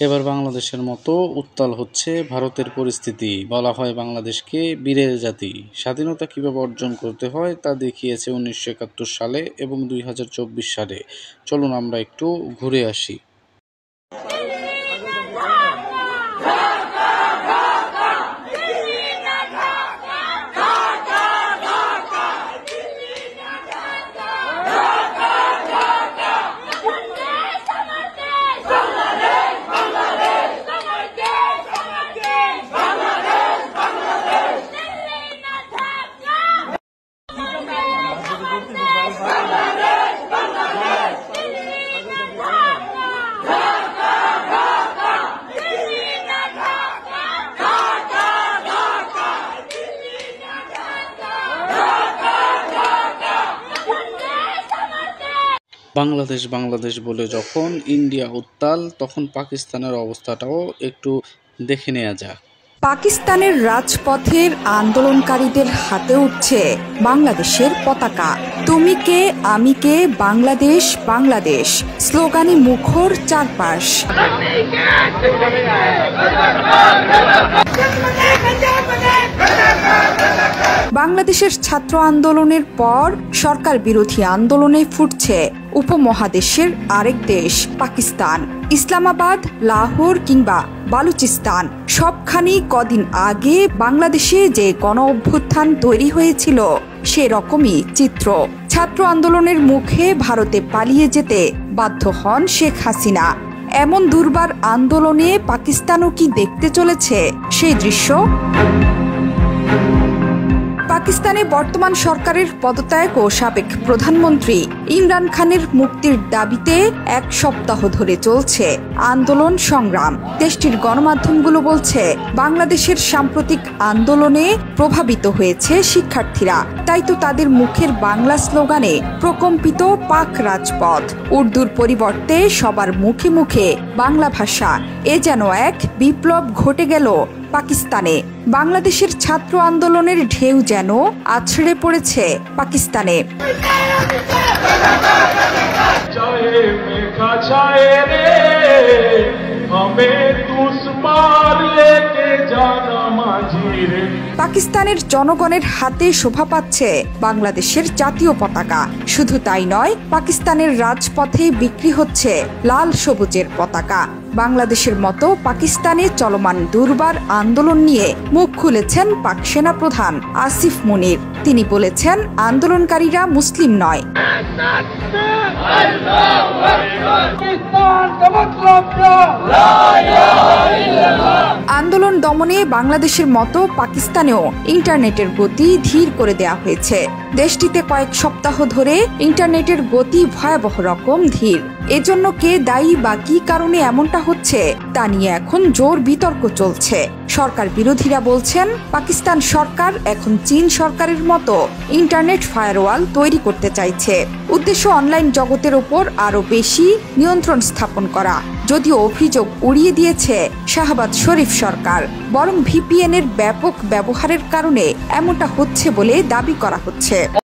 এবার বাংলাদেশের মতো উত্তাল হচ্ছে ভারতের পরিস্থিতি। বলা হয় বাংলাদেশকে বীরের জাতি। স্বাধীনতা কীভাবে অর্জন করতে হয় তা দেখিয়েছে ১৯৭১ সালে এবং ২০২৪ সালে। চলুন আমরা একটু ঘুরে আসি। বাংলাদেশ বাংলাদেশ বলে যখন ইন্ডিয়া উত্তাল, তখন পাকিস্তানের অবস্থাটাও একটু দেখে নেওয়া যাক। পাকিস্তানের রাজপথের আন্দোলনকারীদের হাতে উঠছে বাংলাদেশের পতাকা। তুমি কে আমি কে, বাংলাদেশ বাংলাদেশ স্লোগানে মুখর চারপাশ। বাংলাদেশের ছাত্র আন্দোলনের পর সরকার বিরোধী আন্দোলনে ফুটছে উপমহাদেশের আরেক দেশ পাকিস্তান। ইসলামাবাদ, লাহোর কিংবা বালুচিস্তান সবখানি কদিন আগে বাংলাদেশে যে গণ অভ্যুত্থান তৈরি হয়েছিল সেরকমই চিত্র। ছাত্র আন্দোলনের মুখে ভারতে পালিয়ে যেতে বাধ্য হন শেখ হাসিনা। এমন দুর্বার আন্দোলনে পাকিস্তানও কি দেখতে চলেছে সেই দৃশ্য? পাকিস্তানে বর্তমান সরকারের পদত্যাগ ও সাবেক প্রধানমন্ত্রী ইমরান খানের মুক্তির দাবিতে এক সপ্তাহ ধরে চলছে আন্দোলন সংগ্রাম। দেশটির গণমাধ্যমগুলো বলছে বাংলাদেশের সাম্প্রতিক আন্দোলনে প্রভাবিত হয়েছে শিক্ষার্থীরা, তাই তো তাদের মুখের বাংলা স্লোগানে প্রকম্পিত পাক রাজপথ। উর্দুর পরিবর্তে সবার মুখে মুখে বাংলা ভাষা। এ যেন এক বিপ্লব ঘটে গেল পাকিস্তানে। বাংলাদেশের ছাত্র আন্দোলনের ঢেউ যেন আছড়ে পড়েছে পাকিস্তানে। পাকিস্তানের জনগণের হাতে শোভা পাচ্ছে বাংলাদেশের জাতীয় পতাকা। শুধু তাই নয়, পাকিস্তানের রাজপথে বিক্রি হচ্ছে লাল সবুজের পতাকা। বাংলাদেশের মতো পাকিস্তানে চলমান দুর্বার আন্দোলন নিয়ে মুখ খুলেছেন পাক সেনা প্রধান আসিফ মুনির। তিনি বলেছেন, আন্দোলনকারীরা মুসলিম নয়। আন্দোলন দমনে বাংলাদেশের মতো পাকিস্তানেও ইন্টারনেটের গতি ধীর করে দেওয়া হয়েছে। দেশটিতে কয়েক সপ্তাহ ধরে ইন্টারনেটের গতি ভয়াবহ রকম ধীর। এজন্য কে দায়ী বা কি কারণে এমনটা হচ্ছে তা নিয়ে এখন জোর বিতর্ক চলছে। সরকার বিরোধীরা বলছেন, পাকিস্তান সরকার এখন চীন সরকারের মতো ইন্টারনেট ফায়ারওয়াল তৈরি করতে চাইছে। উদ্দেশ্য অনলাইন জগতের উপর আরো বেশি নিয়ন্ত্রণ স্থাপন করা। যদিও অভিযোগ উড়িয়ে দিয়েছে শাহবাজ শরীফ সরকার, বরং ভিপিএন এর ব্যাপক ব্যবহারের কারণে এমনটা হচ্ছে বলে দাবি করা হচ্ছে।